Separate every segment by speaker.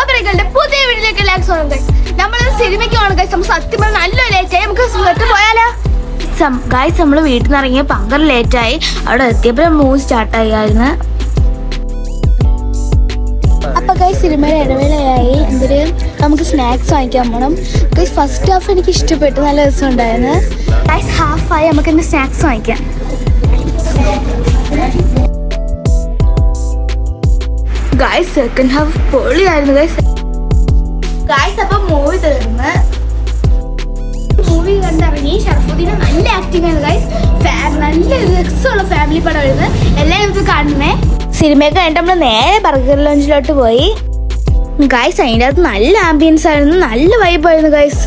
Speaker 1: സ്ട്രോബെറികളുടെ പുതിയ വീട്ടിലേക്ക് എല്ലാവർക്കും സ്വാഗതം. നമ്മളൊരു സിനിമയ്ക്ക് പോകണം ഗൈസ്. നമ്മൾ സത്യം പറഞ്ഞാൽ നല്ല ലേറ്റായി. നമുക്ക് സുഖത്ത് പോയാലോ ഗൈസ്? നമ്മൾ വീട്ടിൽ നിന്ന് ഇറങ്ങിയ ഭയങ്കര ലേറ്റായി. അവിടെ എത്തിയപ്പോഴും മൂവി സ്റ്റാർട്ടായിരുന്നു. അപ്പൊ ഗൈസ് സിനിമയുടെ ഇടവേളയായി. എന്തൊരു നമുക്ക് സ്നാക്സ് വാങ്ങിക്കാൻ പോകണം ഗൈസ്. ഫസ്റ്റ് ഹാഫ് എനിക്ക് ഇഷ്ടപ്പെട്ടു, നല്ല രസം ഉണ്ടായിരുന്നു ഗൈസ്. ഹാഫായി നമുക്ക് ഇന്ന് സ്നാക്സ് വാങ്ങിക്കാം. ഗൈസ് സെക്കൻഡ് ഹാഫ് പൊളിയായിരുന്നു ഗൈസ്. അപ്പൊ മൂവി തീർന്ന് മൂവി കണ്ടിറങ്ങി. ഷറഫുദ്ദീന് നല്ല ആക്ടിങ് ആയിരുന്നു ഗൈസ്. നല്ല രസമുള്ള ഫാമിലി പടം ആയിരുന്നു. എല്ലാവരും ഇത് കാണണേ. സിനിമയൊക്കെ കഴിഞ്ഞിട്ട് നമ്മൾ നേരെ ബർഗർ ലോഞ്ചിലോട്ട് പോയി ഗൈസ്. അതിൻ്റെ അകത്ത് നല്ല ആംബിയൻസ് ആയിരുന്നു, നല്ല വൈബായിരുന്നു ഗൈസ്.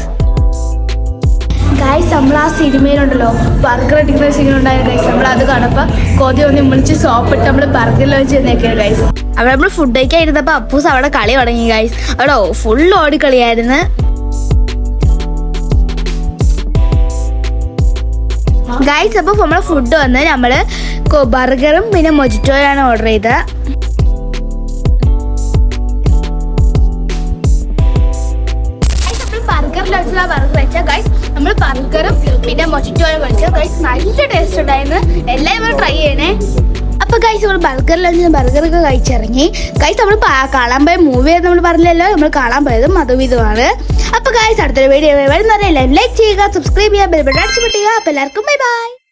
Speaker 1: നമ്മൾ ആ സിനിമയിലുണ്ടല്ലോ ബർഗർ അടിക്കുന്ന സീൻ ഉണ്ടായിരുന്നു ഗൈസ്. നമ്മൾ അത് കാണുമ്പോൾ കൊതി ഒന്ന് വിളിച്ച് സോപ്പിട്ട് നമ്മൾ ബർഗർ ലോഞ്ച് ചെയ്യുന്നൊക്കെയാണ് ഗൈസ്. അവിടെ നമ്മൾ ഫുഡ് കഴിക്കാൻ ഇരുന്നപ്പോൾ അപ്പൂസ് അവിടെ കളി തുടങ്ങി ഗൈസ്. അവിടെ ഫുൾ ഓടിക്കളിയായിരുന്നു ഗൈസ്. അപ്പോൾ നമ്മളെ ഫുഡ് വന്ന് നമ്മൾ ബർഗറും പിന്നെ മൊജിറ്റോയാണ് ഓർഡർ ചെയ്തത്. ബർഗർ കഴിച്ചാൽ ഗൈസ് നമ്മൾ ബർഗറും പിന്നെ മൊജിറ്റോയും കഴിച്ചാൽ ഗൈസ് നല്ല ടേസ്റ്റ് ഉണ്ടായിരുന്നു. എല്ലാവരും ട്രൈ ചെയ്യണേ. അപ്പൊ ഗൈസ് നമ്മൾ ബർഗറൊക്കെ കഴിച്ചിറങ്ങി ഗൈസ്. നമ്മൾ കാണാൻ പോയ മൂവി നമ്മൾ പറഞ്ഞല്ലോ, നമ്മൾ കാണാൻ പോയതും അതും ഇതുമാണ്. അപ്പൊ ഗൈസ് അടുത്തൊരു വീഡിയോ വരുന്നവരെ ലൈക്ക് ചെയ്യുക, സബ്സ്ക്രൈബ് ചെയ്യുക, ബെൽ ബട്ടൺ അടിച്ചു പൊട്ടുക. അപ്പൊ എല്ലാവർക്കും ബൈ ബൈ.